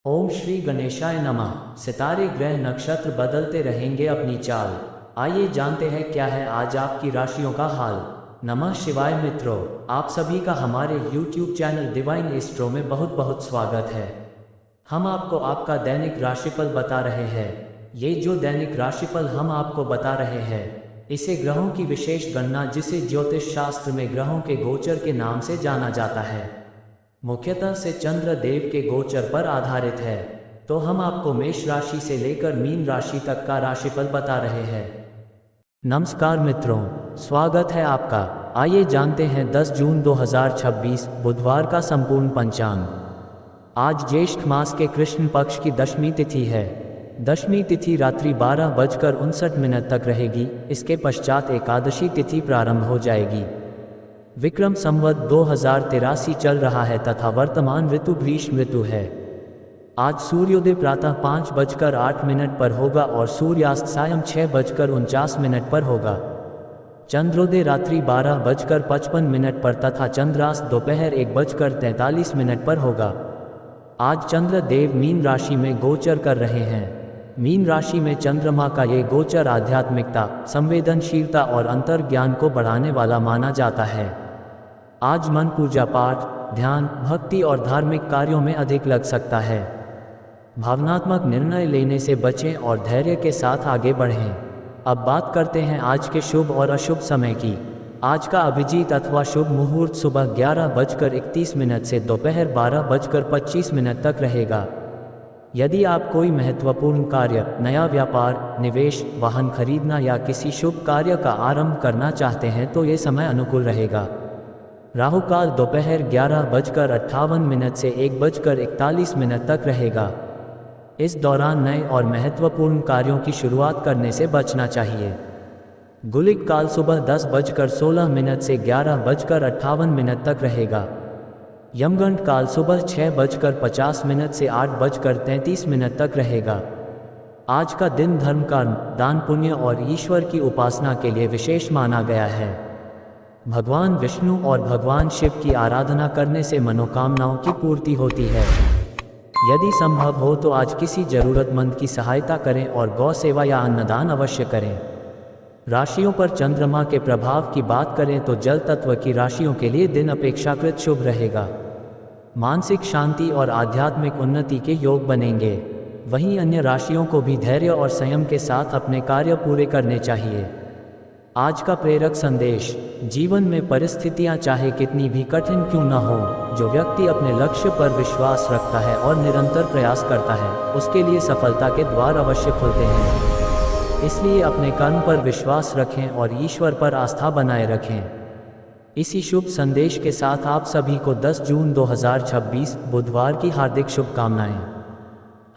ओम श्री गणेशाय नमः। सितारे ग्रह नक्षत्र बदलते रहेंगे अपनी चाल। आइए जानते हैं क्या है आज आपकी राशियों का हाल। नमः शिवाय मित्रों, आप सभी का हमारे YouTube चैनल डिवाइन एस्ट्रो में बहुत बहुत स्वागत है। हम आपको आपका दैनिक राशिफल बता रहे हैं। ये जो दैनिक राशिफल हम आपको बता रहे हैं, इसे ग्रहों की विशेष गणना जिसे ज्योतिष शास्त्र में ग्रहों के गोचर के नाम से जाना जाता है, मुख्यतः से चंद्र देव के गोचर पर आधारित है। तो हम आपको मेष राशि से लेकर मीन राशि तक का राशिफल बता रहे हैं। नमस्कार मित्रों, स्वागत है आपका। आइए जानते हैं 10 जून 2026 बुधवार का संपूर्ण पंचांग। आज ज्येष्ठ मास के कृष्ण पक्ष की दशमी तिथि है। दशमी तिथि रात्रि 12:59 तक रहेगी। इसके पश्चात एकादशी तिथि प्रारंभ हो जाएगी। विक्रम संवत 2083 चल रहा है तथा वर्तमान ऋतु ग्रीष्म ऋतु है। आज सूर्योदय प्रातः 5:08 पर होगा और सूर्यास्त सायं 6:49 पर होगा। चंद्रोदय रात्रि 12:55 पर तथा चंद्रास्त दोपहर 1:43 पर होगा। आज चंद्र देव मीन राशि में गोचर कर रहे हैं। मीन राशि में चंद्रमा का ये गोचर आध्यात्मिकता, संवेदनशीलता और अंतर्ज्ञान को बढ़ाने वाला माना जाता है। आज मन पूजा पाठ, ध्यान, भक्ति और धार्मिक कार्यों में अधिक लग सकता है। भावनात्मक निर्णय लेने से बचें और धैर्य के साथ आगे बढ़ें। अब बात करते हैं आज के शुभ और अशुभ समय की। आज का अभिजीत अथवा शुभ मुहूर्त सुबह 11:31 से दोपहर 12:25 तक रहेगा। यदि आप कोई महत्वपूर्ण कार्य, नया व्यापार, निवेश, वाहन खरीदना या किसी शुभ कार्य का आरंभ करना चाहते हैं तो ये समय अनुकूल रहेगा। राहु काल दोपहर 11:58 से 1:41 तक रहेगा। इस दौरान नए और महत्वपूर्ण कार्यों की शुरुआत करने से बचना चाहिए। गुलिक काल सुबह 10:16 से 11:58 तक रहेगा। यमगंड काल सुबह 6:50 से 8:33 तक रहेगा। आज का दिन धर्म कर्म, दान पुण्य और ईश्वर की उपासना के लिए विशेष माना गया है। भगवान विष्णु और भगवान शिव की आराधना करने से मनोकामनाओं की पूर्ति होती है। यदि संभव हो तो आज किसी जरूरतमंद की सहायता करें और गौ सेवा या अन्नदान अवश्य करें। राशियों पर चंद्रमा के प्रभाव की बात करें तो जल तत्व की राशियों के लिए दिन अपेक्षाकृत शुभ रहेगा। मानसिक शांति और आध्यात्मिक उन्नति के योग बनेंगे। वहीं अन्य राशियों को भी धैर्य और संयम के साथ अपने कार्य पूरे करने चाहिए। आज का प्रेरक संदेश, जीवन में परिस्थितियां चाहे कितनी भी कठिन क्यों न हो, जो व्यक्ति अपने लक्ष्य पर विश्वास रखता है और निरंतर प्रयास करता है, उसके लिए सफलता के द्वार अवश्य खुलते हैं। इसलिए अपने कर्म पर विश्वास रखें और ईश्वर पर आस्था बनाए रखें। इसी शुभ संदेश के साथ आप सभी को 10 जून 2026 बुधवार की हार्दिक शुभकामनाएं।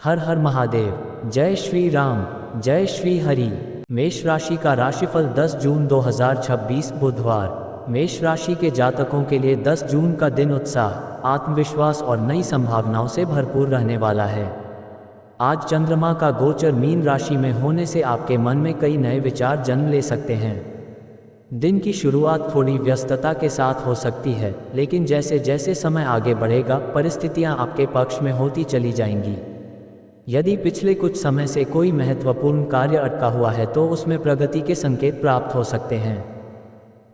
हर हर महादेव। जय श्री राम, जय श्री हरि। मेष राशि का राशिफल 10 जून 2026 बुधवार। मेष राशि के जातकों के लिए 10 जून का दिन उत्साह, आत्मविश्वास और नई संभावनाओं से भरपूर रहने वाला है। आज चंद्रमा का गोचर मीन राशि में होने से आपके मन में कई नए विचार जन्म ले सकते हैं। दिन की शुरुआत थोड़ी व्यस्तता के साथ हो सकती है, लेकिन जैसे जैसे समय आगे बढ़ेगा परिस्थितियां आपके पक्ष में होती चली जाएंगी। यदि पिछले कुछ समय से कोई महत्वपूर्ण कार्य अटका हुआ है तो उसमें प्रगति के संकेत प्राप्त हो सकते हैं।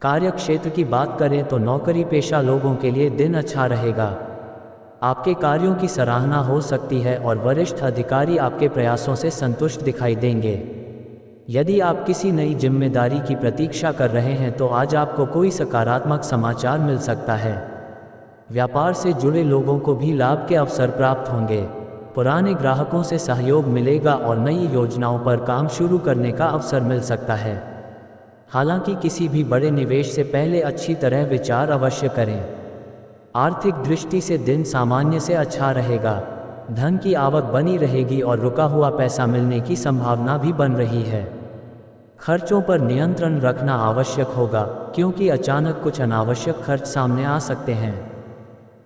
कार्य क्षेत्र की बात करें तो नौकरी पेशा लोगों के लिए दिन अच्छा रहेगा। आपके कार्यों की सराहना हो सकती है और वरिष्ठ अधिकारी आपके प्रयासों से संतुष्ट दिखाई देंगे। यदि आप किसी नई जिम्मेदारी की प्रतीक्षा कर रहे हैं तो आज आपको कोई सकारात्मक समाचार मिल सकता है। व्यापार से जुड़े लोगों को भी लाभ के अवसर प्राप्त होंगे। पुराने ग्राहकों से सहयोग मिलेगा और नई योजनाओं पर काम शुरू करने का अवसर मिल सकता है। हालांकि किसी भी बड़े निवेश से पहले अच्छी तरह विचार अवश्य करें। आर्थिक दृष्टि से दिन सामान्य से अच्छा रहेगा। धन की आवक बनी रहेगी और रुका हुआ पैसा मिलने की संभावना भी बन रही है। खर्चों पर नियंत्रण रखना आवश्यक होगा, क्योंकि अचानक कुछ अनावश्यक खर्च सामने आ सकते हैं।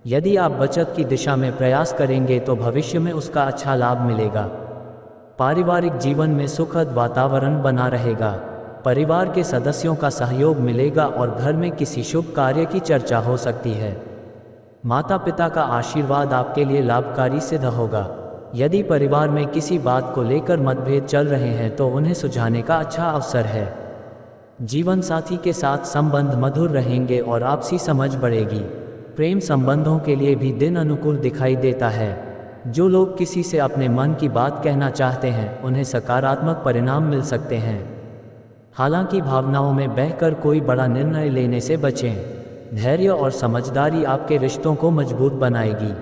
यदि आप बचत की दिशा में प्रयास करेंगे तो भविष्य में उसका अच्छा लाभ मिलेगा। पारिवारिक जीवन में सुखद वातावरण बना रहेगा। परिवार के सदस्यों का सहयोग मिलेगा और घर में किसी शुभ कार्य की चर्चा हो सकती है। माता पिता का आशीर्वाद आपके लिए लाभकारी सिद्ध होगा। यदि परिवार में किसी बात को लेकर मतभेद चल रहे हैं तो उन्हें सुलझाने का अच्छा अवसर है। जीवन साथी के साथ संबंध मधुर रहेंगे और आपसी समझ बढ़ेगी। प्रेम संबंधों के लिए भी दिन अनुकूल दिखाई देता है। जो लोग किसी से अपने मन की बात कहना चाहते हैं उन्हें सकारात्मक परिणाम मिल सकते हैं। हालांकि भावनाओं में बहकर कोई बड़ा निर्णय लेने से बचें। धैर्य और समझदारी आपके रिश्तों को मजबूत बनाएगी।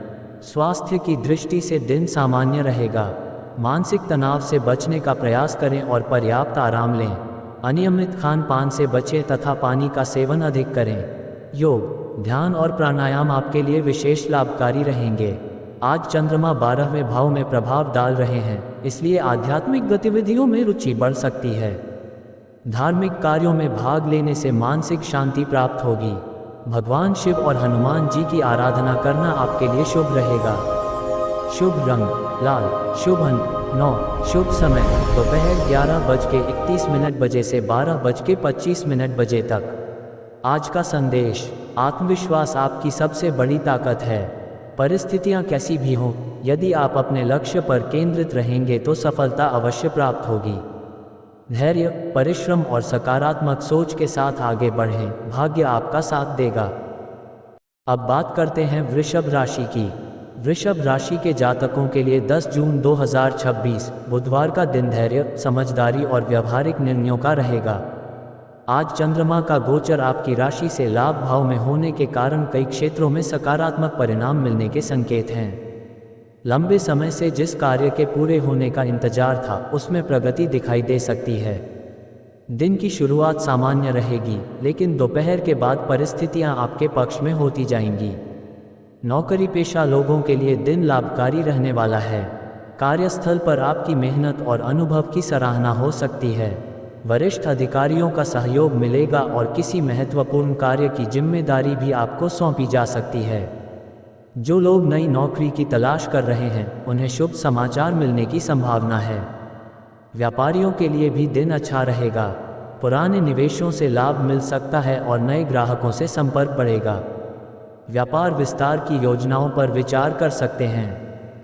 स्वास्थ्य की दृष्टि से दिन सामान्य रहेगा। मानसिक तनाव से बचने का प्रयास करें और पर्याप्त आराम लें। अनियमित खान पान से बचें तथा पानी का सेवन अधिक करें। योग, ध्यान और प्राणायाम आपके लिए विशेष लाभकारी रहेंगे। आज चंद्रमा 12वें भाव में प्रभाव डाल रहे हैं, इसलिए आध्यात्मिक गतिविधियों में रुचि बढ़ सकती है। धार्मिक कार्यों में भाग लेने से मानसिक शांति प्राप्त होगी। भगवान शिव और हनुमान जी की आराधना करना आपके लिए शुभ रहेगा। शुभ रंग लाल, शुभ अंक 9, शुभ समय दोपहर 11:31 बजे से 12:25 बजे तक। आज का संदेश, आत्मविश्वास आपकी सबसे बड़ी ताकत है। परिस्थितियां कैसी भी हों, यदि आप अपने लक्ष्य पर केंद्रित रहेंगे तो सफलता अवश्य प्राप्त होगी। धैर्य, परिश्रम और सकारात्मक सोच के साथ आगे बढ़ें, भाग्य आपका साथ देगा। अब बात करते हैं वृषभ राशि की। वृषभ राशि के जातकों के लिए 10 जून 2026 बुधवार का दिन धैर्य, समझदारी और व्यावहारिक निर्णयों का रहेगा। आज चंद्रमा का गोचर आपकी राशि से लाभ भाव में होने के कारण कई क्षेत्रों में सकारात्मक परिणाम मिलने के संकेत हैं। लंबे समय से जिस कार्य के पूरे होने का इंतजार था उसमें प्रगति दिखाई दे सकती है। दिन की शुरुआत सामान्य रहेगी, लेकिन दोपहर के बाद परिस्थितियां आपके पक्ष में होती जाएंगी। नौकरी पेशा लोगों के लिए दिन लाभकारी रहने वाला है। कार्यस्थल पर आपकी मेहनत और अनुभव की सराहना हो सकती है। वरिष्ठ अधिकारियों का सहयोग मिलेगा और किसी महत्वपूर्ण कार्य की जिम्मेदारी भी आपको सौंपी जा सकती है। जो लोग नई नौकरी की तलाश कर रहे हैं उन्हें शुभ समाचार मिलने की संभावना है। व्यापारियों के लिए भी दिन अच्छा रहेगा। पुराने निवेशों से लाभ मिल सकता है और नए ग्राहकों से संपर्क बढ़ेगा। व्यापार विस्तार की योजनाओं पर विचार कर सकते हैं।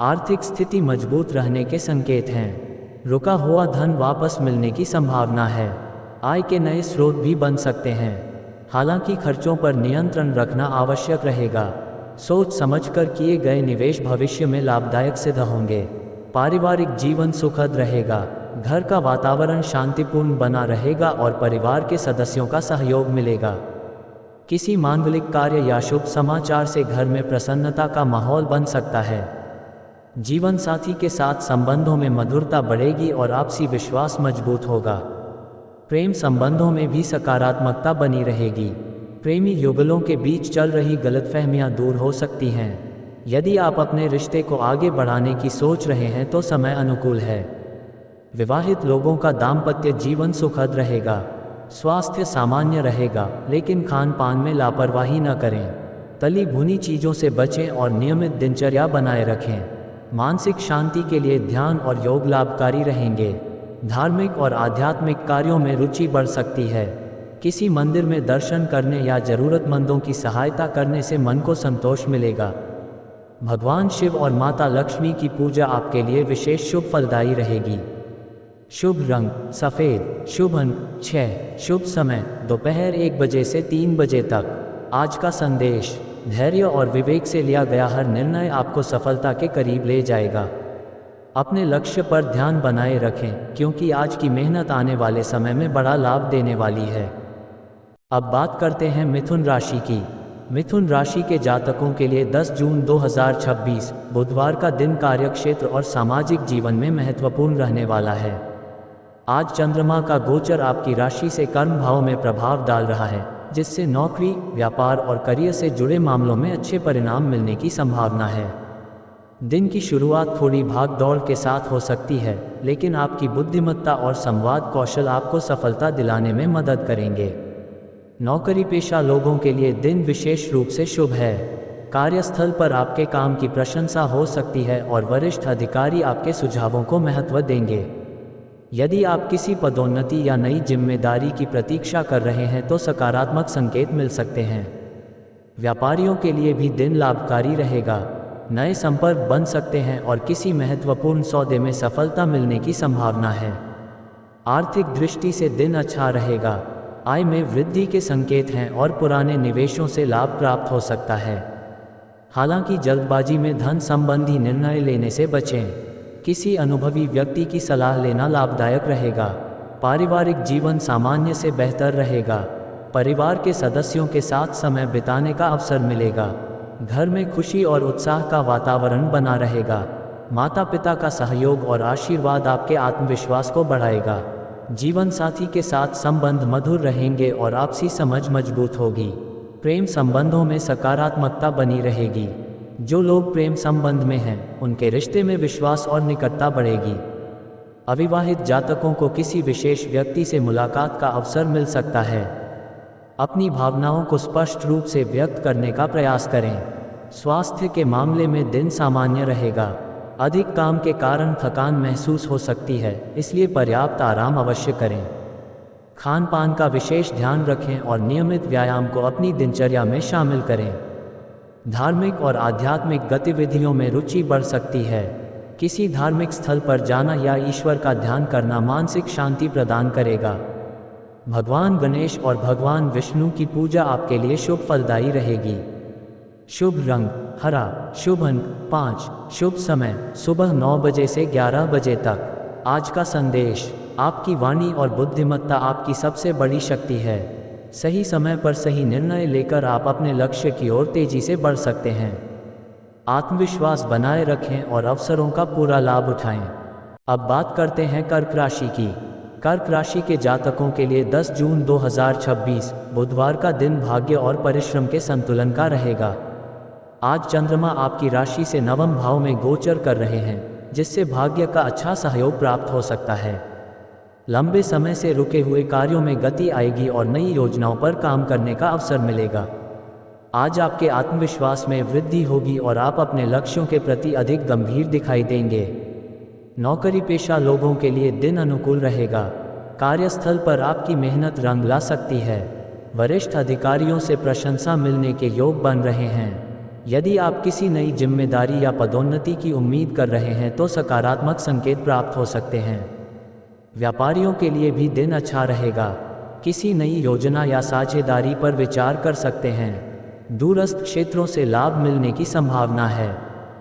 आर्थिक स्थिति मजबूत रहने के संकेत हैं। रुका हुआ धन वापस मिलने की संभावना है। आय के नए स्रोत भी बन सकते हैं। हालांकि खर्चों पर नियंत्रण रखना आवश्यक रहेगा। सोच समझकर किए गए निवेश भविष्य में लाभदायक सिद्ध होंगे। पारिवारिक जीवन सुखद रहेगा। घर का वातावरण शांतिपूर्ण बना रहेगा और परिवार के सदस्यों का सहयोग मिलेगा। किसी मांगलिक कार्य या शुभ समाचार से घर में प्रसन्नता का माहौल बन सकता है। जीवन साथी के साथ संबंधों में मधुरता बढ़ेगी और आपसी विश्वास मजबूत होगा। प्रेम संबंधों में भी सकारात्मकता बनी रहेगी। प्रेमी युगलों के बीच चल रही गलतफहमियां दूर हो सकती हैं। यदि आप अपने रिश्ते को आगे बढ़ाने की सोच रहे हैं तो समय अनुकूल है। विवाहित लोगों का दाम्पत्य जीवन सुखद रहेगा। स्वास्थ्य सामान्य रहेगा, लेकिन खान पान में लापरवाही न करें। तली भुनी चीज़ों से बचें और नियमित दिनचर्या बनाए रखें। मानसिक शांति के लिए ध्यान और योग लाभकारी रहेंगे। धार्मिक और आध्यात्मिक कार्यों में रुचि बढ़ सकती है। किसी मंदिर में दर्शन करने या जरूरतमंदों की सहायता करने से मन को संतोष मिलेगा। भगवान शिव और माता लक्ष्मी की पूजा आपके लिए विशेष शुभ फलदायी रहेगी। शुभ रंग सफ़ेद, शुभ अंक 6, शुभ समय दोपहर 1 बजे से 3 बजे तक। आज का संदेश, धैर्य और विवेक से लिया गया हर निर्णय आपको सफलता के करीब ले जाएगा। अपने लक्ष्य पर ध्यान बनाए रखें, क्योंकि आज की मेहनत आने वाले समय में बड़ा लाभ देने वाली है। अब बात करते हैं मिथुन राशि की। मिथुन राशि के जातकों के लिए 10 जून 2026 बुधवार का दिन कार्यक्षेत्र और सामाजिक जीवन में महत्वपूर्ण रहने वाला है। आज चंद्रमा का गोचर आपकी राशि से कर्म भाव में प्रभाव डाल रहा है, जिससे नौकरी, व्यापार और करियर से जुड़े मामलों में अच्छे परिणाम मिलने की संभावना है। दिन की शुरुआत थोड़ी भाग दौड़ के साथ हो सकती है, लेकिन आपकी बुद्धिमत्ता और संवाद कौशल आपको सफलता दिलाने में मदद करेंगे। नौकरी पेशा लोगों के लिए दिन विशेष रूप से शुभ है। कार्यस्थल पर आपके काम की प्रशंसा हो सकती है और वरिष्ठ अधिकारी आपके सुझावों को महत्व देंगे। यदि आप किसी पदोन्नति या नई जिम्मेदारी की प्रतीक्षा कर रहे हैं तो सकारात्मक संकेत मिल सकते हैं। व्यापारियों के लिए भी दिन लाभकारी रहेगा। नए संपर्क बन सकते हैं और किसी महत्वपूर्ण सौदे में सफलता मिलने की संभावना है। आर्थिक दृष्टि से दिन अच्छा रहेगा। आय में वृद्धि के संकेत हैं और पुराने निवेशों से लाभ प्राप्त हो सकता है। हालांकि जल्दबाजी में धन संबंधी निर्णय लेने से बचें। किसी अनुभवी व्यक्ति की सलाह लेना लाभदायक रहेगा। पारिवारिक जीवन सामान्य से बेहतर रहेगा। परिवार के सदस्यों के साथ समय बिताने का अवसर मिलेगा। घर में खुशी और उत्साह का वातावरण बना रहेगा। माता पिता का सहयोग और आशीर्वाद आपके आत्मविश्वास को बढ़ाएगा। जीवन साथी के साथ संबंध मधुर रहेंगे और आपसी समझ मजबूत होगी। प्रेम संबंधों में सकारात्मकता बनी रहेगी। जो लोग प्रेम संबंध में हैं, उनके रिश्ते में विश्वास और निकटता बढ़ेगी। अविवाहित जातकों को किसी विशेष व्यक्ति से मुलाकात का अवसर मिल सकता है। अपनी भावनाओं को स्पष्ट रूप से व्यक्त करने का प्रयास करें। स्वास्थ्य के मामले में दिन सामान्य रहेगा। अधिक काम के कारण थकान महसूस हो सकती है, इसलिए पर्याप्त आराम अवश्य करें। खान पान का विशेष ध्यान रखें और नियमित व्यायाम को अपनी दिनचर्या में शामिल करें। धार्मिक और आध्यात्मिक गतिविधियों में रुचि बढ़ सकती है। किसी धार्मिक स्थल पर जाना या ईश्वर का ध्यान करना मानसिक शांति प्रदान करेगा। भगवान गणेश और भगवान विष्णु की पूजा आपके लिए शुभ फलदायी रहेगी। शुभ रंग हरा, शुभ अंक 5, शुभ समय सुबह 9 बजे से 11 बजे तक। आज का संदेश, आपकी वाणी और बुद्धिमत्ता आपकी सबसे बड़ी शक्ति है। सही समय पर सही निर्णय लेकर आप अपने लक्ष्य की ओर तेजी से बढ़ सकते हैं। आत्मविश्वास बनाए रखें और अवसरों का पूरा लाभ उठाएं। अब बात करते हैं कर्क राशि की। कर्क राशि के जातकों के लिए 10 जून 2026 बुधवार का दिन भाग्य और परिश्रम के संतुलन का रहेगा। आज चंद्रमा आपकी राशि से नवम भाव में गोचर कर रहे हैं, जिससे भाग्य का अच्छा सहयोग प्राप्त हो सकता है। लंबे समय से रुके हुए कार्यों में गति आएगी और नई योजनाओं पर काम करने का अवसर मिलेगा। आज आपके आत्मविश्वास में वृद्धि होगी और आप अपने लक्ष्यों के प्रति अधिक गंभीर दिखाई देंगे। नौकरी पेशा लोगों के लिए दिन अनुकूल रहेगा। कार्यस्थल पर आपकी मेहनत रंग ला सकती है। वरिष्ठ अधिकारियों से प्रशंसा मिलने के योग बन रहे हैं। यदि आप किसी नई जिम्मेदारी या पदोन्नति की उम्मीद कर रहे हैं तो सकारात्मक संकेत प्राप्त हो सकते हैं। व्यापारियों के लिए भी दिन अच्छा रहेगा। किसी नई योजना या साझेदारी पर विचार कर सकते हैं। दूरस्थ क्षेत्रों से लाभ मिलने की संभावना है।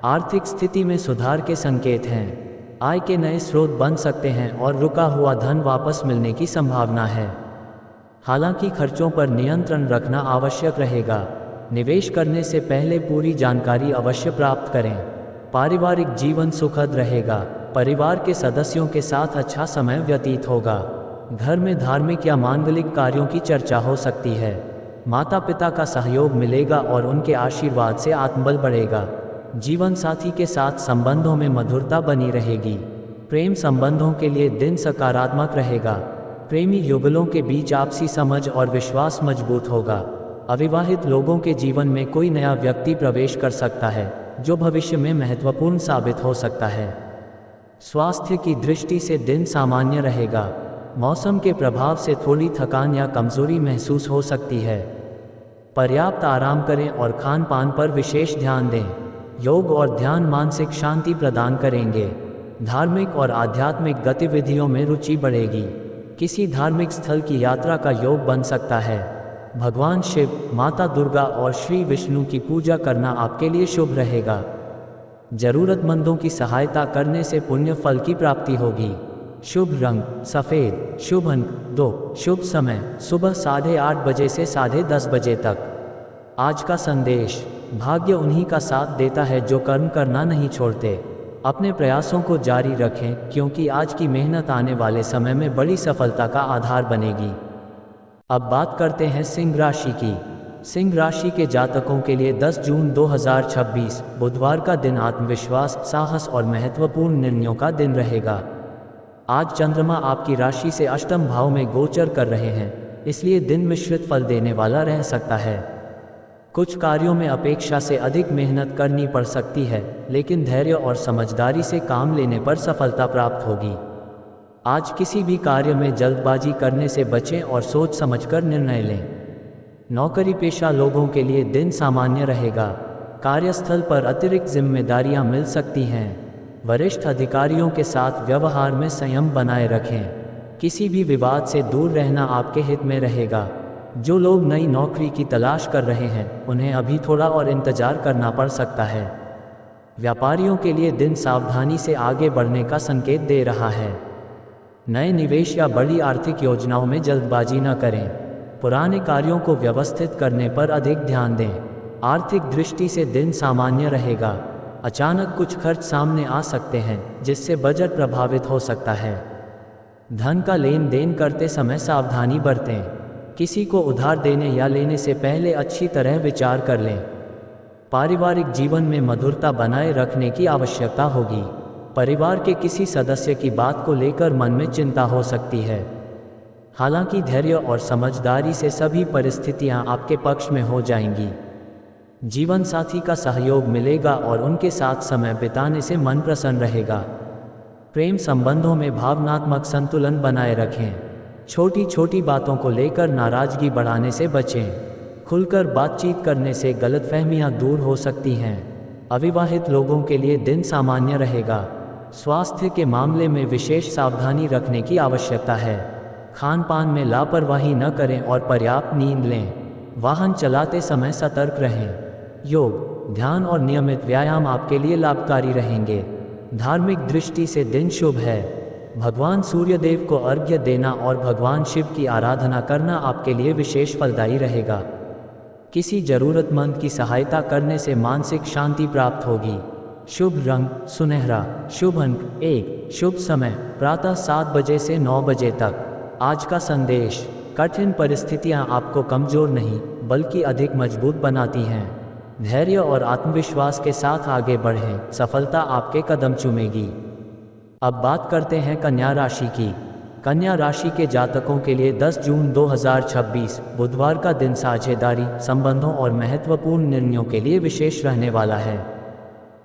आर्थिक स्थिति में सुधार के संकेत हैं। आय के नए स्रोत बन सकते हैं और रुका हुआ धन वापस मिलने की संभावना है। हालांकि खर्चों पर नियंत्रण रखना आवश्यक रहेगा। निवेश करने से पहले पूरी जानकारी अवश्य प्राप्त करें। पारिवारिक जीवन सुखद रहेगा। परिवार के सदस्यों के साथ अच्छा समय व्यतीत होगा। घर में धार्मिक या मांगलिक कार्यों की चर्चा हो सकती है। माता पिता का सहयोग मिलेगा और उनके आशीर्वाद से आत्मबल बढ़ेगा। जीवन साथी के साथ संबंधों में मधुरता बनी रहेगी। प्रेम संबंधों के लिए दिन सकारात्मक रहेगा। प्रेमी युगलों के बीच आपसी समझ और विश्वास मजबूत होगा। अविवाहित लोगों के जीवन में कोई नया व्यक्ति प्रवेश कर सकता है, जो भविष्य में महत्वपूर्ण साबित हो सकता है। स्वास्थ्य की दृष्टि से दिन सामान्य रहेगा। मौसम के प्रभाव से थोड़ी थकान या कमजोरी महसूस हो सकती है। पर्याप्त आराम करें और खान पान पर विशेष ध्यान दें। योग और ध्यान मानसिक शांति प्रदान करेंगे। धार्मिक और आध्यात्मिक गतिविधियों में रुचि बढ़ेगी। किसी धार्मिक स्थल की यात्रा का योग बन सकता है। भगवान शिव, माता दुर्गा और श्री विष्णु की पूजा करना आपके लिए शुभ रहेगा। जरूरतमंदों की सहायता करने से पुण्य फल की प्राप्ति होगी। शुभ रंग सफ़ेद, शुभ अंक 2, शुभ समय सुबह 8:30 बजे से 10:30 बजे तक। आज का संदेश, भाग्य उन्हीं का साथ देता है जो कर्म करना नहीं छोड़ते। अपने प्रयासों को जारी रखें, क्योंकि आज की मेहनत आने वाले समय में बड़ी सफलता का आधार बनेगी। अब बात करते हैं सिंह राशि की। सिंह राशि के जातकों के लिए 10 जून 2026 बुधवार का दिन आत्मविश्वास, साहस और महत्वपूर्ण निर्णयों का दिन रहेगा। आज चंद्रमा आपकी राशि से अष्टम भाव में गोचर कर रहे हैं, इसलिए दिन मिश्रित फल देने वाला रह सकता है। कुछ कार्यों में अपेक्षा से अधिक मेहनत करनी पड़ सकती है, लेकिन धैर्य और समझदारी से काम लेने पर सफलता प्राप्त होगी। आज किसी भी कार्य में जल्दबाजी करने से बचें और सोच समझकर निर्णय लें। नौकरी पेशा लोगों के लिए दिन सामान्य रहेगा। कार्यस्थल पर अतिरिक्त जिम्मेदारियां मिल सकती हैं। वरिष्ठ अधिकारियों के साथ व्यवहार में संयम बनाए रखें। किसी भी विवाद से दूर रहना आपके हित में रहेगा। जो लोग नई नौकरी की तलाश कर रहे हैं उन्हें अभी थोड़ा और इंतजार करना पड़ सकता है। व्यापारियों के लिए दिन सावधानी से आगे बढ़ने का संकेत दे रहा है। नए निवेश या बड़ी आर्थिक योजनाओं में जल्दबाजी न करें। पुराने कार्यों को व्यवस्थित करने पर अधिक ध्यान दें। आर्थिक दृष्टि से दिन सामान्य रहेगा। अचानक कुछ खर्च सामने आ सकते हैं जिससे बजट प्रभावित हो सकता है। धन का लेन देन करते समय सावधानी बरतें। किसी को उधार देने या लेने से पहले अच्छी तरह विचार कर लें। पारिवारिक जीवन में मधुरता बनाए रखने की आवश्यकता होगी। परिवार के किसी सदस्य की बात को लेकर मन में चिंता हो सकती है। हालांकि धैर्य और समझदारी से सभी परिस्थितियां आपके पक्ष में हो जाएंगी। जीवन साथी का सहयोग मिलेगा और उनके साथ समय बिताने से मन प्रसन्न रहेगा। प्रेम संबंधों में भावनात्मक संतुलन बनाए रखें। छोटी छोटी बातों को लेकर नाराजगी बढ़ाने से बचें। खुलकर बातचीत करने से गलतफहमियां दूर हो सकती हैं। अविवाहित लोगों के लिए दिन सामान्य रहेगा। स्वास्थ्य के मामले में विशेष सावधानी रखने की आवश्यकता है। खान पान में लापरवाही न करें और पर्याप्त नींद लें। वाहन चलाते समय सतर्क रहें। योग, ध्यान और नियमित व्यायाम आपके लिए लाभकारी रहेंगे। धार्मिक दृष्टि से दिन शुभ है। भगवान सूर्यदेव को अर्घ्य देना और भगवान शिव की आराधना करना आपके लिए विशेष फलदायी रहेगा। किसी जरूरतमंद की सहायता करने से मानसिक शांति प्राप्त होगी। शुभ रंग सुनहरा। शुभ अंक 1। शुभ समय प्रातः 7 बजे से 9 बजे तक। आज का संदेश, कठिन परिस्थितियां आपको कमजोर नहीं बल्कि अधिक मजबूत बनाती हैं। धैर्य और आत्मविश्वास के साथ आगे बढ़ें, सफलता आपके कदम चूमेगी। अब बात करते हैं कन्या राशि की। कन्या राशि के जातकों के लिए 10 जून 2026 बुधवार का दिन साझेदारी, संबंधों और महत्वपूर्ण निर्णयों के लिए विशेष रहने वाला है।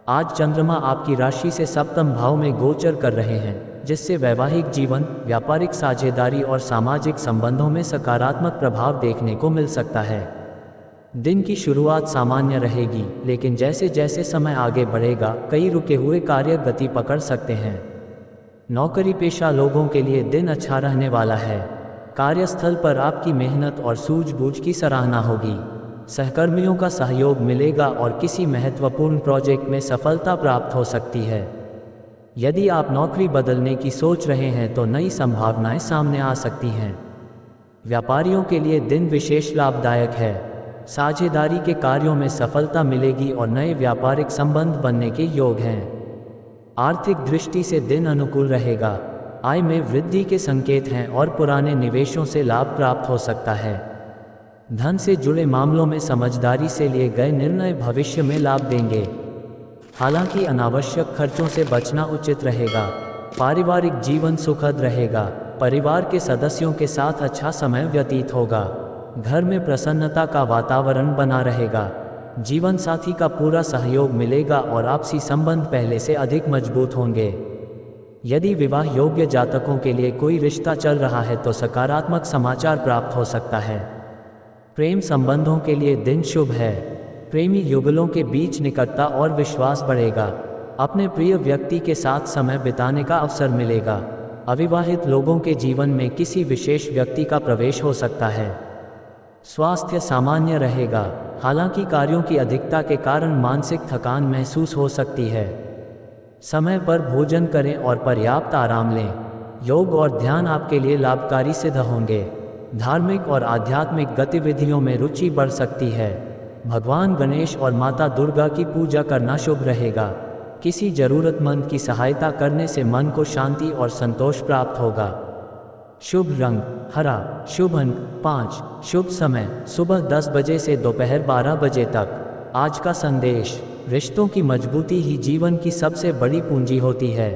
आज चंद्रमा आपकी राशि से सप्तम भाव में गोचर कर रहे हैं, जिससे वैवाहिक जीवन, व्यापारिक साझेदारी और सामाजिक संबंधों में सकारात्मक प्रभाव देखने को मिल सकता है। दिन की शुरुआत सामान्य रहेगी, लेकिन जैसे जैसे समय आगे बढ़ेगा कई रुके हुए कार्य गति पकड़ सकते हैं। नौकरी पेशा लोगों के लिए दिन अच्छा रहने वाला है। कार्यस्थल पर आपकी मेहनत और सूझबूझ की सराहना होगी। सहकर्मियों का सहयोग मिलेगा और किसी महत्वपूर्ण प्रोजेक्ट में सफलता प्राप्त हो सकती है। यदि आप नौकरी बदलने की सोच रहे हैं तो नई संभावनाएं सामने आ सकती हैं। व्यापारियों के लिए दिन विशेष लाभदायक है। साझेदारी के कार्यों में सफलता मिलेगी और नए व्यापारिक संबंध बनने के योग हैं। आर्थिक दृष्टि से दिन अनुकूल रहेगा। आय में वृद्धि के संकेत हैं और पुराने निवेशों से लाभ प्राप्त हो सकता है। धन से जुड़े मामलों में समझदारी से लिए गए निर्णय भविष्य में लाभ देंगे। हालांकि अनावश्यक खर्चों से बचना उचित रहेगा। पारिवारिक जीवन सुखद रहेगा। परिवार के सदस्यों के साथ अच्छा समय व्यतीत होगा। घर में प्रसन्नता का वातावरण बना रहेगा। जीवन साथी का पूरा सहयोग मिलेगा और आपसी संबंध पहले से अधिक मजबूत होंगे। यदि विवाह योग्य जातकों के लिए कोई रिश्ता चल रहा है तो सकारात्मक समाचार प्राप्त हो सकता है। प्रेम संबंधों के लिए दिन शुभ है। प्रेमी युगलों के बीच निकटता और विश्वास बढ़ेगा। अपने प्रिय व्यक्ति के साथ समय बिताने का अवसर मिलेगा। अविवाहित लोगों के जीवन में किसी विशेष व्यक्ति का प्रवेश हो सकता है। स्वास्थ्य सामान्य रहेगा। हालांकि कार्यों की अधिकता के कारण मानसिक थकान महसूस हो सकती है। समय पर भोजन करें और पर्याप्त आराम लें। योग और ध्यान आपके लिए लाभकारी सिद्ध होंगे। धार्मिक और आध्यात्मिक गतिविधियों में रुचि बढ़ सकती है। भगवान गणेश और माता दुर्गा की पूजा करना शुभ रहेगा। किसी जरूरतमंद की सहायता करने से मन को शांति और संतोष प्राप्त होगा। शुभ रंग हरा। शुभ अंक 5। शुभ समय सुबह 10 बजे से दोपहर 12 बजे तक। आज का संदेश, रिश्तों की मजबूती ही जीवन की सबसे बड़ी पूंजी होती है।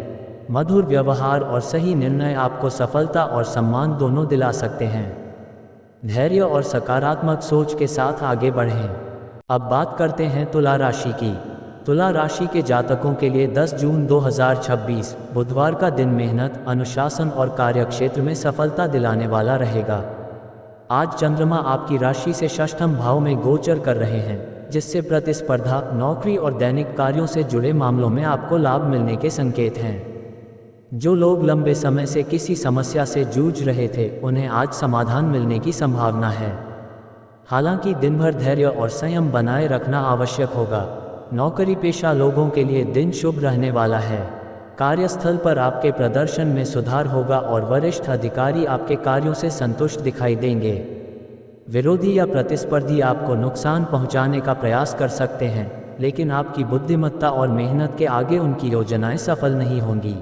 मधुर व्यवहार और सही निर्णय आपको सफलता और सम्मान दोनों दिला सकते हैं। धैर्य और सकारात्मक सोच के साथ आगे बढ़ें। अब बात करते हैं तुला राशि की। तुला राशि के जातकों के लिए 10 जून 2026 बुधवार का दिन मेहनत, अनुशासन और कार्यक्षेत्र में सफलता दिलाने वाला रहेगा। आज चंद्रमा आपकी राशि से षष्ठम भाव में गोचर कर रहे हैं, जिससे प्रतिस्पर्धा, नौकरी और दैनिक कार्यों से जुड़े मामलों में आपको लाभ मिलने के संकेत हैं। जो लोग लंबे समय से किसी समस्या से जूझ रहे थे, उन्हें आज समाधान मिलने की संभावना है। हालांकि दिन भर धैर्य और संयम बनाए रखना आवश्यक होगा। नौकरी पेशा लोगों के लिए दिन शुभ रहने वाला है। कार्यस्थल पर आपके प्रदर्शन में सुधार होगा और वरिष्ठ अधिकारी आपके कार्यों से संतुष्ट दिखाई देंगे। विरोधी या प्रतिस्पर्धी आपको नुकसान पहुंचाने का प्रयास कर सकते हैं, लेकिन आपकी बुद्धिमत्ता और मेहनत के आगे उनकी योजनाएं सफल नहीं होंगी।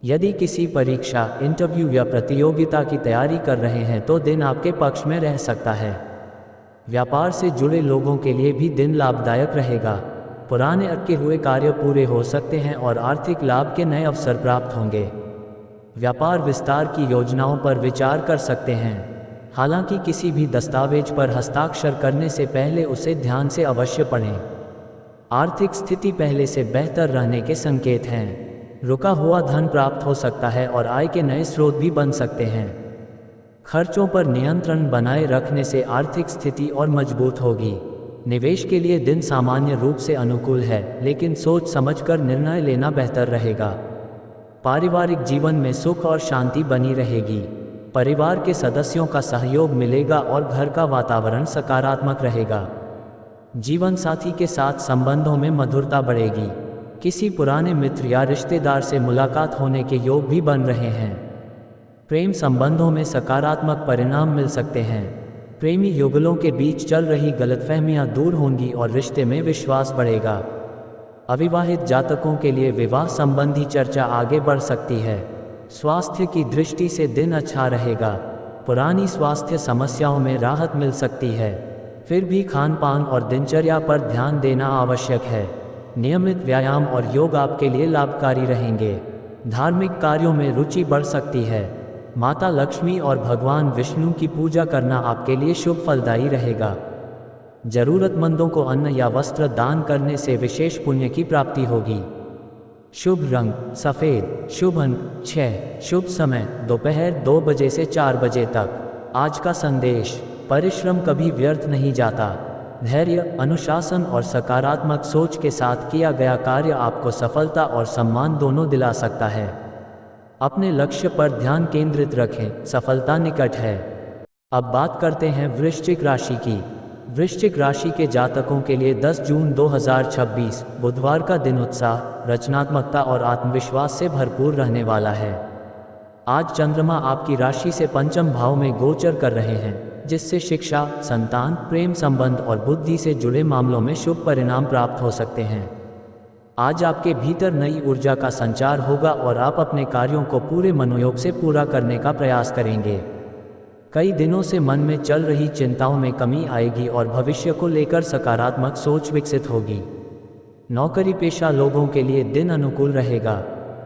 यदि किसी परीक्षा, इंटरव्यू या प्रतियोगिता की तैयारी कर रहे हैं तो दिन आपके पक्ष में रह सकता है। व्यापार से जुड़े लोगों के लिए भी दिन लाभदायक रहेगा। पुराने अटके हुए कार्य पूरे हो सकते हैं और आर्थिक लाभ के नए अवसर प्राप्त होंगे। व्यापार विस्तार की योजनाओं पर विचार कर सकते हैं। हालांकि किसी भी दस्तावेज पर हस्ताक्षर करने से पहले उसे ध्यान से अवश्य पढ़ें। आर्थिक स्थिति पहले से बेहतर रहने के संकेत हैं। रुका हुआ धन प्राप्त हो सकता है और आय के नए स्रोत भी बन सकते हैं। खर्चों पर नियंत्रण बनाए रखने से आर्थिक स्थिति और मजबूत होगी। निवेश के लिए दिन सामान्य रूप से अनुकूल है, लेकिन सोच समझकर निर्णय लेना बेहतर रहेगा। पारिवारिक जीवन में सुख और शांति बनी रहेगी। परिवार के सदस्यों का सहयोग मिलेगा और घर का वातावरण सकारात्मक रहेगा। जीवन साथी के साथ संबंधों में मधुरता बढ़ेगी। किसी पुराने मित्र या रिश्तेदार से मुलाकात होने के योग भी बन रहे हैं। प्रेम संबंधों में सकारात्मक परिणाम मिल सकते हैं। प्रेमी युगलों के बीच चल रही गलतफहमियां दूर होंगी और रिश्ते में विश्वास बढ़ेगा। अविवाहित जातकों के लिए विवाह संबंधी चर्चा आगे बढ़ सकती है। स्वास्थ्य की दृष्टि से दिन अच्छा रहेगा। पुरानी स्वास्थ्य समस्याओं में राहत मिल सकती है। फिर भी खान पान और दिनचर्या पर ध्यान देना आवश्यक है। नियमित व्यायाम और योग आपके लिए लाभकारी रहेंगे। धार्मिक कार्यों में रुचि बढ़ सकती है। माता लक्ष्मी और भगवान विष्णु की पूजा करना आपके लिए शुभ फलदायी रहेगा। जरूरतमंदों को अन्न या वस्त्र दान करने से विशेष पुण्य की प्राप्ति होगी। शुभ रंग सफ़ेद। शुभ अंक 6। शुभ समय दोपहर 2 बजे से 4 बजे तक। आज का संदेश, परिश्रम कभी व्यर्थ नहीं जाता। धैर्य, अनुशासन और सकारात्मक सोच के साथ किया गया कार्य आपको सफलता और सम्मान दोनों दिला सकता है। अपने लक्ष्य पर ध्यान केंद्रित रखें, सफलता निकट है। अब बात करते हैं वृश्चिक राशि की। वृश्चिक राशि के जातकों के लिए 10 जून 2026 बुधवार का दिन उत्साह, रचनात्मकता और आत्मविश्वास से भरपूर रहने वाला है। आज चंद्रमा आपकी राशि से पंचम भाव में गोचर कर रहे हैं, जिससे शिक्षा, संतान, प्रेम संबंध और बुद्धि से जुड़े मामलों में शुभ परिणाम प्राप्त हो सकते हैं। आज आपके भीतर नई ऊर्जा का संचार होगा और आप अपने कार्यों को पूरे मनोयोग से पूरा करने का प्रयास करेंगे। कई दिनों से मन में चल रही चिंताओं में कमी आएगी और भविष्य को लेकर सकारात्मक सोच विकसित होगी। नौकरी पेशा लोगों के लिए दिन अनुकूल रहेगा।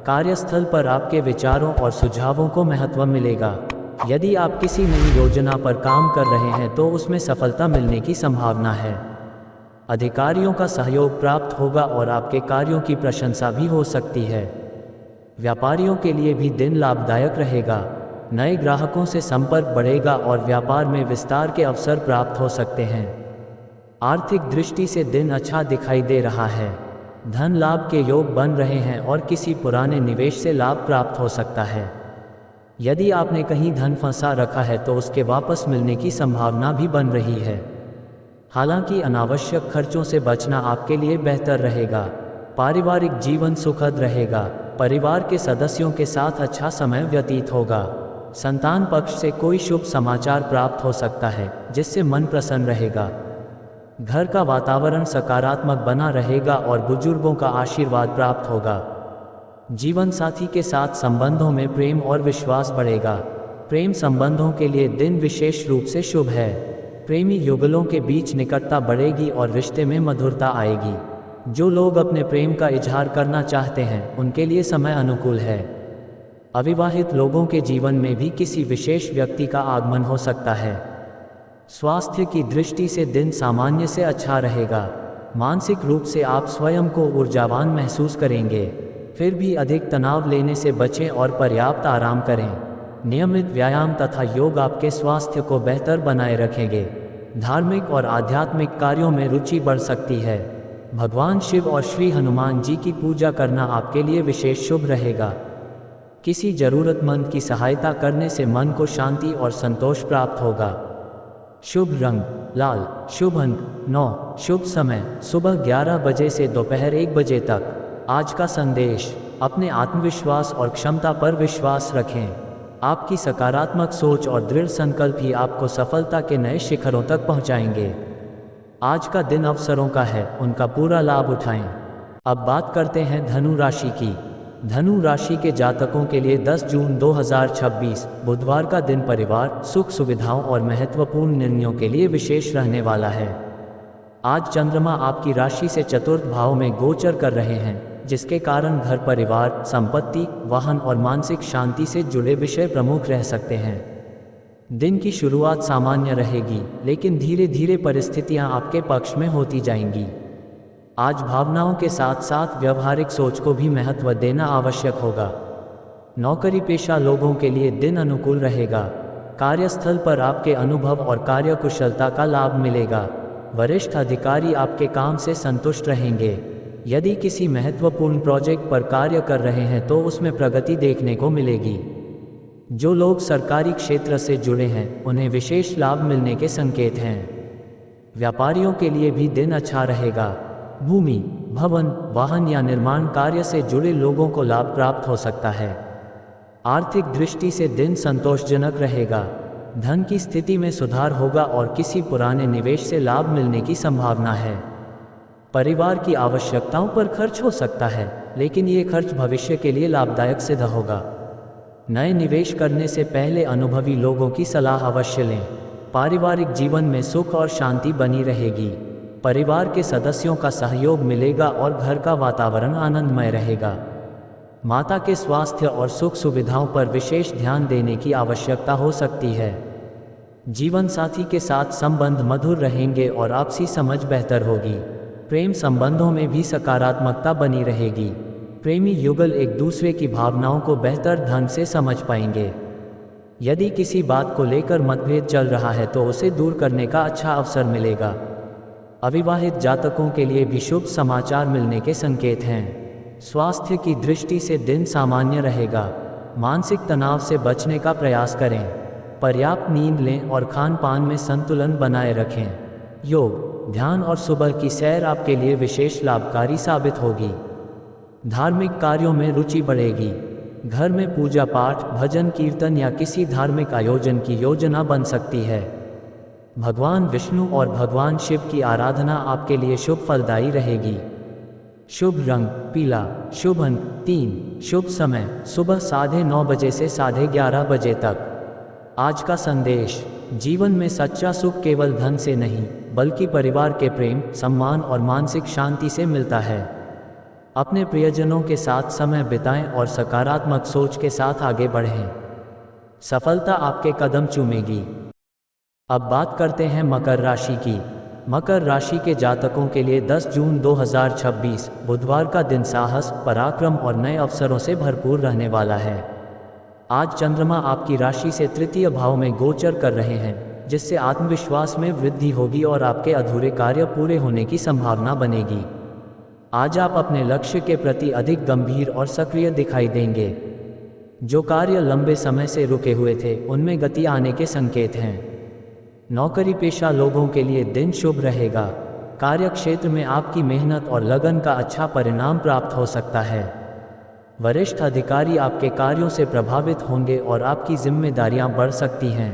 कार्यस्थल पर आपके विचारों और सुझावों को महत्व मिलेगा। यदि आप किसी नई योजना पर काम कर रहे हैं तो उसमें सफलता मिलने की संभावना है। अधिकारियों का सहयोग प्राप्त होगा और आपके कार्यों की प्रशंसा भी हो सकती है। व्यापारियों के लिए भी दिन लाभदायक रहेगा। नए ग्राहकों से संपर्क बढ़ेगा और व्यापार में विस्तार के अवसर प्राप्त हो सकते हैं। आर्थिक दृष्टि से दिन अच्छा दिखाई दे रहा है। धन लाभ के योग बन रहे हैं और किसी पुराने निवेश से लाभ प्राप्त हो सकता है। यदि आपने कहीं धन फंसा रखा है तो उसके वापस मिलने की संभावना भी बन रही है। हालांकि अनावश्यक खर्चों से बचना आपके लिए बेहतर रहेगा। पारिवारिक जीवन सुखद रहेगा। परिवार के सदस्यों के साथ अच्छा समय व्यतीत होगा। संतान पक्ष से कोई शुभ समाचार प्राप्त हो सकता है, जिससे मन प्रसन्न रहेगा। घर का वातावरण सकारात्मक बना रहेगा और बुजुर्गों का आशीर्वाद प्राप्त होगा। जीवन साथी के साथ संबंधों में प्रेम और विश्वास बढ़ेगा। प्रेम संबंधों के लिए दिन विशेष रूप से शुभ है। प्रेमी युगलों के बीच निकटता बढ़ेगी और रिश्ते में मधुरता आएगी। जो लोग अपने प्रेम का इजहार करना चाहते हैं, उनके लिए समय अनुकूल है। अविवाहित लोगों के जीवन में भी किसी विशेष व्यक्ति का आगमन हो सकता है। स्वास्थ्य की दृष्टि से दिन सामान्य से अच्छा रहेगा। मानसिक रूप से आप स्वयं को ऊर्जावान महसूस करेंगे। फिर भी अधिक तनाव लेने से बचें और पर्याप्त आराम करें। नियमित व्यायाम तथा योग आपके स्वास्थ्य को बेहतर बनाए रखेंगे। धार्मिक और आध्यात्मिक कार्यों में रुचि बढ़ सकती है। भगवान शिव और श्री हनुमान जी की पूजा करना आपके लिए विशेष शुभ रहेगा। किसी जरूरतमंद की सहायता करने से मन को शांति और संतोष प्राप्त होगा। शुभ रंग लाल, शुभ अंक 9, शुभ समय सुबह 11 बजे से दोपहर 1 बजे तक। आज का संदेश, अपने आत्मविश्वास और क्षमता पर विश्वास रखें। आपकी सकारात्मक सोच और दृढ़ संकल्प ही आपको सफलता के नए शिखरों तक पहुंचाएंगे। आज का दिन अवसरों का है, उनका पूरा लाभ उठाएं। अब बात करते हैं धनु राशि की। धनु राशि के जातकों के लिए 10 जून 2026 बुधवार का दिन परिवार, सुख सुविधाओं और महत्वपूर्ण निर्णयों के लिए विशेष रहने वाला है। आज चंद्रमा आपकी राशि से चतुर्थ भाव में गोचर कर रहे हैं, जिसके कारण घर परिवार, संपत्ति, वाहन और मानसिक शांति से जुड़े विषय प्रमुख रह सकते हैं। दिन की शुरुआत सामान्य रहेगी, लेकिन धीरे धीरे परिस्थितियां आपके पक्ष में होती जाएंगी। आज भावनाओं के साथ साथ व्यवहारिक सोच को भी महत्व देना आवश्यक होगा। नौकरी पेशा लोगों के लिए दिन अनुकूल रहेगा। कार्यस्थल पर आपके अनुभव और कार्यकुशलता का लाभ मिलेगा। वरिष्ठ अधिकारी आपके काम से संतुष्ट रहेंगे। यदि किसी महत्वपूर्ण प्रोजेक्ट पर कार्य कर रहे हैं तो उसमें प्रगति देखने को मिलेगी। जो लोग सरकारी क्षेत्र से जुड़े हैं, उन्हें विशेष लाभ मिलने के संकेत हैं। व्यापारियों के लिए भी दिन अच्छा रहेगा। भूमि, भवन, वाहन या निर्माण कार्य से जुड़े लोगों को लाभ प्राप्त हो सकता है। आर्थिक दृष्टि से दिन संतोषजनक रहेगा। धन की स्थिति में सुधार होगा और किसी पुराने निवेश से लाभ मिलने की संभावना है। परिवार की आवश्यकताओं पर खर्च हो सकता है, लेकिन ये खर्च भविष्य के लिए लाभदायक सिद्ध होगा। नए निवेश करने से पहले अनुभवी लोगों की सलाह अवश्य लें। पारिवारिक जीवन में सुख और शांति बनी रहेगी। परिवार के सदस्यों का सहयोग मिलेगा और घर का वातावरण आनंदमय रहेगा। माता के स्वास्थ्य और सुख सुविधाओं पर विशेष ध्यान देने की आवश्यकता हो सकती है। जीवन साथी के साथ संबंध मधुर रहेंगे और आपसी समझ बेहतर होगी। प्रेम संबंधों में भी सकारात्मकता बनी रहेगी। प्रेमी युगल एक दूसरे की भावनाओं को बेहतर ढंग से समझ पाएंगे। यदि किसी बात को लेकर मतभेद चल रहा है तो उसे दूर करने का अच्छा अवसर मिलेगा। अविवाहित जातकों के लिए भी शुभ समाचार मिलने के संकेत हैं। स्वास्थ्य की दृष्टि से दिन सामान्य रहेगा। मानसिक तनाव से बचने का प्रयास करें। पर्याप्त नींद लें और खान पान में संतुलन बनाए रखें। योग, ध्यान और सुबह की सैर आपके लिए विशेष लाभकारी साबित होगी। धार्मिक कार्यों में रुचि बढ़ेगी। घर में पूजा पाठ, भजन कीर्तन या किसी धार्मिक आयोजन की योजना बन सकती है। भगवान विष्णु और भगवान शिव की आराधना आपके लिए शुभ फलदायी रहेगी। शुभ रंग पीला, शुभ अंक 3, शुभ समय सुबह 9:30 बजे से 11:30 बजे तक। आज का संदेश, जीवन में सच्चा सुख केवल धन से नहीं, बल्कि परिवार के प्रेम, सम्मान और मानसिक शांति से मिलता है। अपने प्रियजनों के साथ समय बिताएं और सकारात्मक सोच के साथ आगे बढ़ें। सफलता आपके कदम चूमेगी। अब बात करते हैं मकर राशि की। मकर राशि के जातकों के लिए 10 जून 2026 बुधवार का दिन साहस, पराक्रम और नए अवसरों से भरपूर रहने वाला है। आज चंद्रमा आपकी राशि से तृतीय भाव में गोचर कर रहे हैं, जिससे आत्मविश्वास में वृद्धि होगी और आपके अधूरे कार्य पूरे होने की संभावना बनेगी। आज आप अपने लक्ष्य के प्रति अधिक गंभीर और सक्रिय दिखाई देंगे। जो कार्य लंबे समय से रुके हुए थे, उनमें गति आने के संकेत हैं। नौकरी पेशा लोगों के लिए दिन शुभ रहेगा। कार्यक्षेत्र में आपकी मेहनत और लगन का अच्छा परिणाम प्राप्त हो सकता है। वरिष्ठ अधिकारी आपके कार्यों से प्रभावित होंगे और आपकी जिम्मेदारियां बढ़ सकती हैं।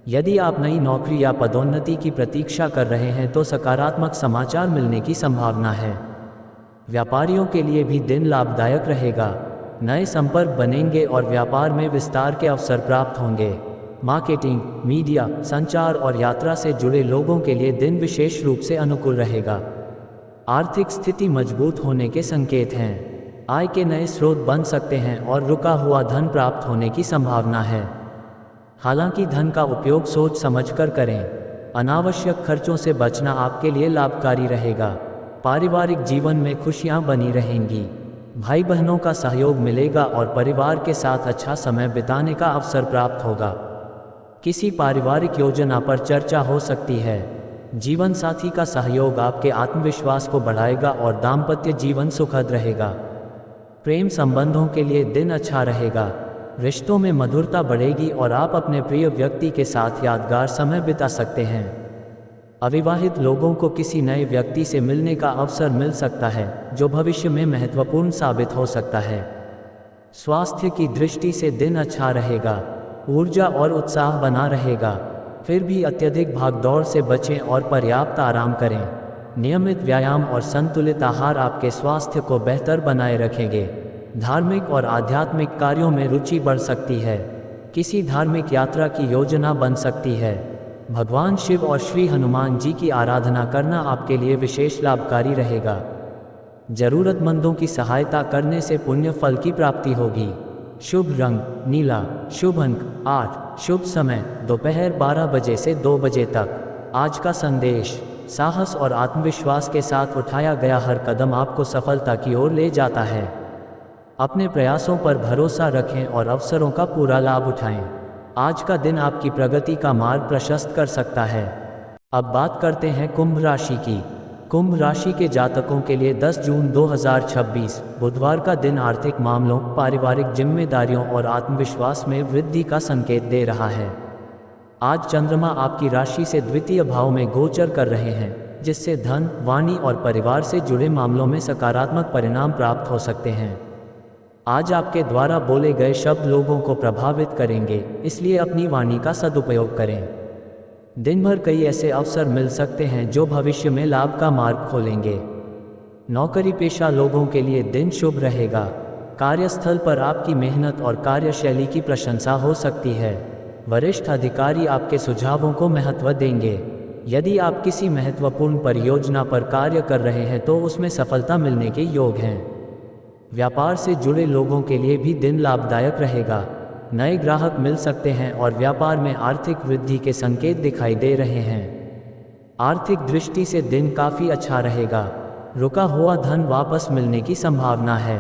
यदि आप नई नौकरी या पदोन्नति की प्रतीक्षा कर रहे हैं तो सकारात्मक समाचार मिलने की संभावना है। व्यापारियों के लिए भी दिन लाभदायक रहेगा। नए संपर्क बनेंगे और व्यापार में विस्तार के अवसर प्राप्त होंगे। मार्केटिंग, मीडिया, संचार और यात्रा से जुड़े लोगों के लिए दिन विशेष रूप से अनुकूल रहेगा। आर्थिक स्थिति मजबूत होने के संकेत हैं। आय के नए स्रोत बन सकते हैं और रुका हुआ धन प्राप्त होने की संभावना है। हालांकि धन का उपयोग सोच समझकर करें। अनावश्यक खर्चों से बचना आपके लिए लाभकारी रहेगा। पारिवारिक जीवन में खुशियां बनी रहेंगी। भाई बहनों का सहयोग मिलेगा और परिवार के साथ अच्छा समय बिताने का अवसर प्राप्त होगा। किसी पारिवारिक योजना पर चर्चा हो सकती है। जीवन साथी का सहयोग आपके आत्मविश्वास को बढ़ाएगा और दाम्पत्य जीवन सुखद रहेगा। प्रेम संबंधों के लिए दिन अच्छा रहेगा। रिश्तों में मधुरता बढ़ेगी और आप अपने प्रिय व्यक्ति के साथ यादगार समय बिता सकते हैं। अविवाहित लोगों को किसी नए व्यक्ति से मिलने का अवसर मिल सकता है, जो भविष्य में महत्वपूर्ण साबित हो सकता है। स्वास्थ्य की दृष्टि से दिन अच्छा रहेगा। ऊर्जा और उत्साह बना रहेगा। फिर भी अत्यधिक भागदौड़ से बचें और पर्याप्त आराम करें। नियमित व्यायाम और संतुलित आहार आपके स्वास्थ्य को बेहतर बनाए रखेंगे। धार्मिक और आध्यात्मिक कार्यों में रुचि बढ़ सकती है। किसी धार्मिक यात्रा की योजना बन सकती है। भगवान शिव और श्री हनुमान जी की आराधना करना आपके लिए विशेष लाभकारी रहेगा। जरूरतमंदों की सहायता करने से पुण्य फल की प्राप्ति होगी। शुभ रंग नीला। शुभ अंक 8। शुभ समय दोपहर 12 बजे से 2 बजे तक। आज का संदेश, साहस और आत्मविश्वास के साथ उठाया गया हर कदम आपको सफलता की ओर ले जाता है। अपने प्रयासों पर भरोसा रखें और अवसरों का पूरा लाभ उठाएं। आज का दिन आपकी प्रगति का मार्ग प्रशस्त कर सकता है। अब बात करते हैं कुंभ राशि की। कुंभ राशि के जातकों के लिए 10 जून 2026 बुधवार का दिन आर्थिक मामलों, पारिवारिक जिम्मेदारियों और आत्मविश्वास में वृद्धि का संकेत दे रहा है। आज चंद्रमा आपकी राशि से द्वितीय भाव में गोचर कर रहे हैं, जिससे धन, वाणी और परिवार से जुड़े मामलों में सकारात्मक परिणाम प्राप्त हो सकते हैं। आज आपके द्वारा बोले गए शब्द लोगों को प्रभावित करेंगे, इसलिए अपनी वाणी का सदुपयोग करें। दिन भर कई ऐसे अवसर मिल सकते हैं जो भविष्य में लाभ का मार्ग खोलेंगे। नौकरी पेशा लोगों के लिए दिन शुभ रहेगा। कार्यस्थल पर आपकी मेहनत और कार्यशैली की प्रशंसा हो सकती है। वरिष्ठ अधिकारी आपके सुझावों को महत्व देंगे। यदि आप किसी महत्वपूर्ण परियोजना पर कार्य कर रहे हैं तो उसमें सफलता मिलने के योग हैं। व्यापार से जुड़े लोगों के लिए भी दिन लाभदायक रहेगा। नए ग्राहक मिल सकते हैं और व्यापार में आर्थिक वृद्धि के संकेत दिखाई दे रहे हैं। आर्थिक दृष्टि से दिन काफ़ी अच्छा रहेगा। रुका हुआ धन वापस मिलने की संभावना है।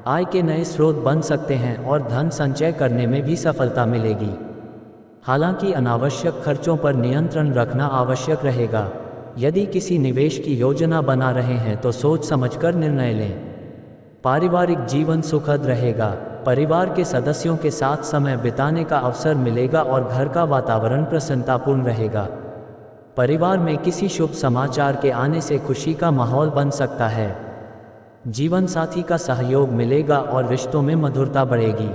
आय के नए स्रोत बन सकते हैं और धन संचय करने में भी सफलता मिलेगी। हालांकि अनावश्यक खर्चों पर नियंत्रण रखना आवश्यक रहेगा। यदि किसी निवेश की योजना बना रहे हैं तो सोच समझकर निर्णय लें। पारिवारिक जीवन सुखद रहेगा। परिवार के सदस्यों के साथ समय बिताने का अवसर मिलेगा और घर का वातावरण प्रसन्नतापूर्ण रहेगा। परिवार में किसी शुभ समाचार के आने से खुशी का माहौल बन सकता है। जीवन साथी का सहयोग मिलेगा और रिश्तों में मधुरता बढ़ेगी।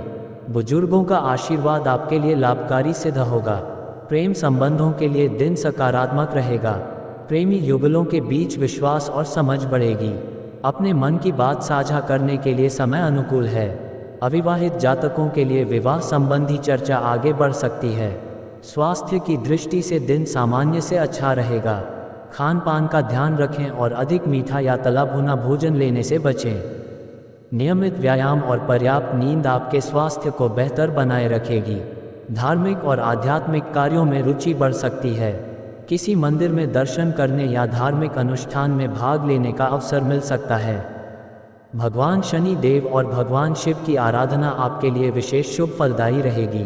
बुजुर्गों का आशीर्वाद आपके लिए लाभकारी सिद्ध होगा। प्रेम संबंधों के लिए दिन सकारात्मक रहेगा। प्रेमी युगलों के बीच विश्वास और समझ बढ़ेगी। अपने मन की बात साझा करने के लिए समय अनुकूल है। अविवाहित जातकों के लिए विवाह संबंधी चर्चा आगे बढ़ सकती है। स्वास्थ्य की दृष्टि से दिन सामान्य से अच्छा रहेगा। खान पान का ध्यान रखें और अधिक मीठा या तला भुना भोजन लेने से बचें। नियमित व्यायाम और पर्याप्त नींद आपके स्वास्थ्य को बेहतर बनाए रखेगी। धार्मिक और आध्यात्मिक कार्यों में रुचि बढ़ सकती है। किसी मंदिर में दर्शन करने या धार्मिक अनुष्ठान में भाग लेने का अवसर मिल सकता है। भगवान शनि देव और भगवान शिव की आराधना आपके लिए विशेष शुभ फलदायी रहेगी।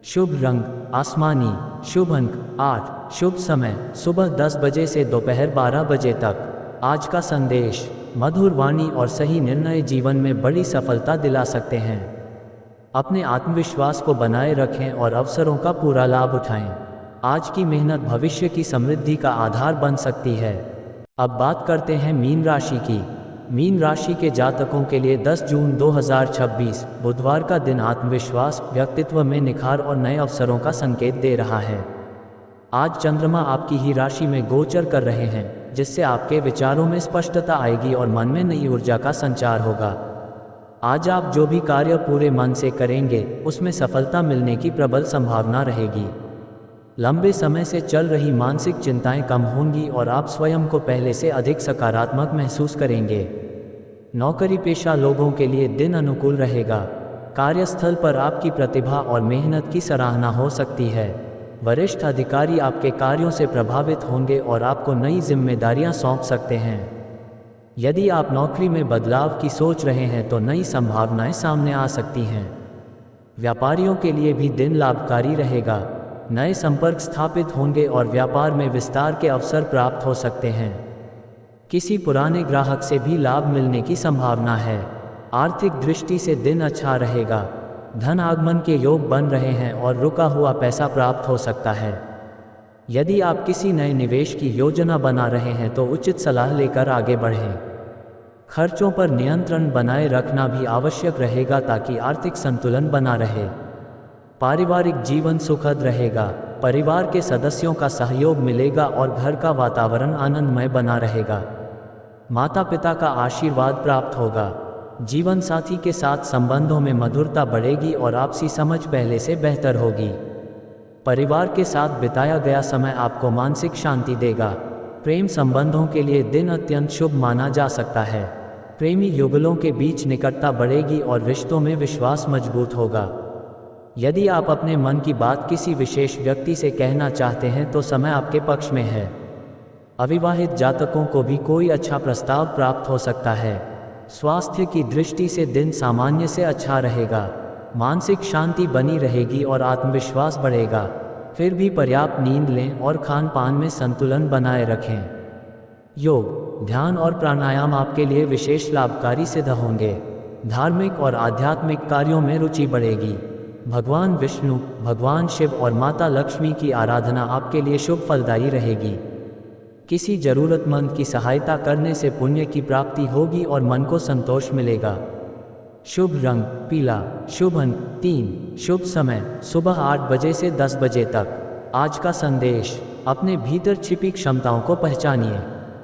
शुभ रंग आसमानी। शुभ अंक 8। शुभ समय सुबह 10 बजे से दोपहर 12 बजे तक। आज का संदेश, मधुर वाणी और सही निर्णय जीवन में बड़ी सफलता दिला सकते हैं। अपने आत्मविश्वास को बनाए रखें और अवसरों का पूरा लाभ उठाएं। आज की मेहनत भविष्य की समृद्धि का आधार बन सकती है। अब बात करते हैं मीन राशि की। मीन राशि के जातकों के लिए 10 जून 2026 बुधवार का दिन आत्मविश्वास, व्यक्तित्व में निखार और नए अवसरों का संकेत दे रहा है। आज चंद्रमा आपकी ही राशि में गोचर कर रहे हैं, जिससे आपके विचारों में स्पष्टता आएगी और मन में नई ऊर्जा का संचार होगा। आज आप जो भी कार्य पूरे मन से करेंगे, उसमें सफलता मिलने की प्रबल संभावना रहेगी। लंबे समय से चल रही मानसिक चिंताएं कम होंगी और आप स्वयं को पहले से अधिक सकारात्मक महसूस करेंगे। नौकरी पेशा लोगों के लिए दिन अनुकूल रहेगा। कार्यस्थल पर आपकी प्रतिभा और मेहनत की सराहना हो सकती है। वरिष्ठ अधिकारी आपके कार्यों से प्रभावित होंगे और आपको नई जिम्मेदारियां सौंप सकते हैं। यदि आप नौकरी में बदलाव की सोच रहे हैं तो नई संभावनाएं सामने आ सकती हैं। व्यापारियों के लिए भी दिन लाभकारी रहेगा। नए संपर्क स्थापित होंगे और व्यापार में विस्तार के अवसर प्राप्त हो सकते हैं। किसी पुराने ग्राहक से भी लाभ मिलने की संभावना है। आर्थिक दृष्टि से दिन अच्छा रहेगा। धन आगमन के योग बन रहे हैं और रुका हुआ पैसा प्राप्त हो सकता है। यदि आप किसी नए निवेश की योजना बना रहे हैं तो उचित सलाह लेकर आगे बढ़ें। खर्चों पर नियंत्रण बनाए रखना भी आवश्यक रहेगा ताकि आर्थिक संतुलन बना रहे। पारिवारिक जीवन सुखद रहेगा। परिवार के सदस्यों का सहयोग मिलेगा और घर का वातावरण आनंदमय बना रहेगा। माता पिता का आशीर्वाद प्राप्त होगा। जीवन साथी के साथ संबंधों में मधुरता बढ़ेगी और आपसी समझ पहले से बेहतर होगी। परिवार के साथ बिताया गया समय आपको मानसिक शांति देगा। प्रेम संबंधों के लिए दिन अत्यंत शुभ माना जा सकता है। प्रेमी युगलों के बीच निकटता बढ़ेगी और रिश्तों में विश्वास मजबूत होगा। यदि आप अपने मन की बात किसी विशेष व्यक्ति से कहना चाहते हैं तो समय आपके पक्ष में है। अविवाहित जातकों को भी कोई अच्छा प्रस्ताव प्राप्त हो सकता है। स्वास्थ्य की दृष्टि से दिन सामान्य से अच्छा रहेगा। मानसिक शांति बनी रहेगी और आत्मविश्वास बढ़ेगा। फिर भी पर्याप्त नींद लें और खान पान में संतुलन बनाए रखें। योग, ध्यान और प्राणायाम आपके लिए विशेष लाभकारी सिद्ध होंगे। धार्मिक और आध्यात्मिक कार्यों में रुचि बढ़ेगी। भगवान विष्णु, भगवान शिव और माता लक्ष्मी की आराधना आपके लिए शुभ फलदायी रहेगी। किसी जरूरतमंद की सहायता करने से पुण्य की प्राप्ति होगी और मन को संतोष मिलेगा। शुभ रंग पीला। शुभ अंक 3। शुभ समय सुबह 8 बजे से 10 बजे तक। आज का संदेश, अपने भीतर छिपी क्षमताओं को पहचानिए।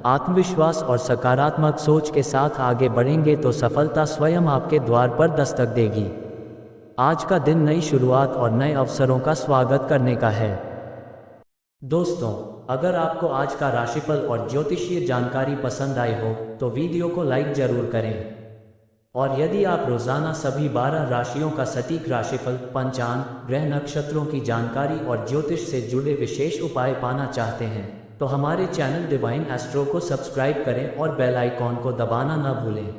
आत्मविश्वास और सकारात्मक सोच के साथ आगे बढ़ेंगे तो सफलता स्वयं आपके द्वार पर दस्तक देगी। आज का दिन नई शुरुआत और नए अवसरों का स्वागत करने का है। दोस्तों, अगर आपको आज का राशिफल और ज्योतिषीय जानकारी पसंद आई हो तो वीडियो को लाइक जरूर करें। और यदि आप रोजाना सभी 12 राशियों का सटीक राशिफल, पंचांग, ग्रह नक्षत्रों की जानकारी और ज्योतिष से जुड़े विशेष उपाय पाना चाहते हैं तो हमारे चैनल डिवाइन एस्ट्रो को सब्सक्राइब करें और बेल आइकॉन को दबाना न भूलें।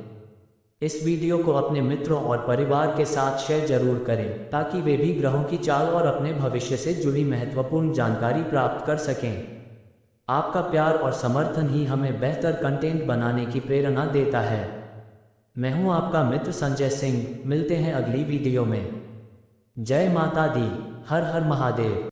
इस वीडियो को अपने मित्रों और परिवार के साथ शेयर जरूर करें ताकि वे भी ग्रहों की चाल और अपने भविष्य से जुड़ी महत्वपूर्ण जानकारी प्राप्त कर सकें। आपका प्यार और समर्थन ही हमें बेहतर कंटेंट बनाने की प्रेरणा देता है। मैं हूं आपका मित्र संजय सिंह। मिलते हैं अगली वीडियो में। जय माता दी। हर हर महादेव।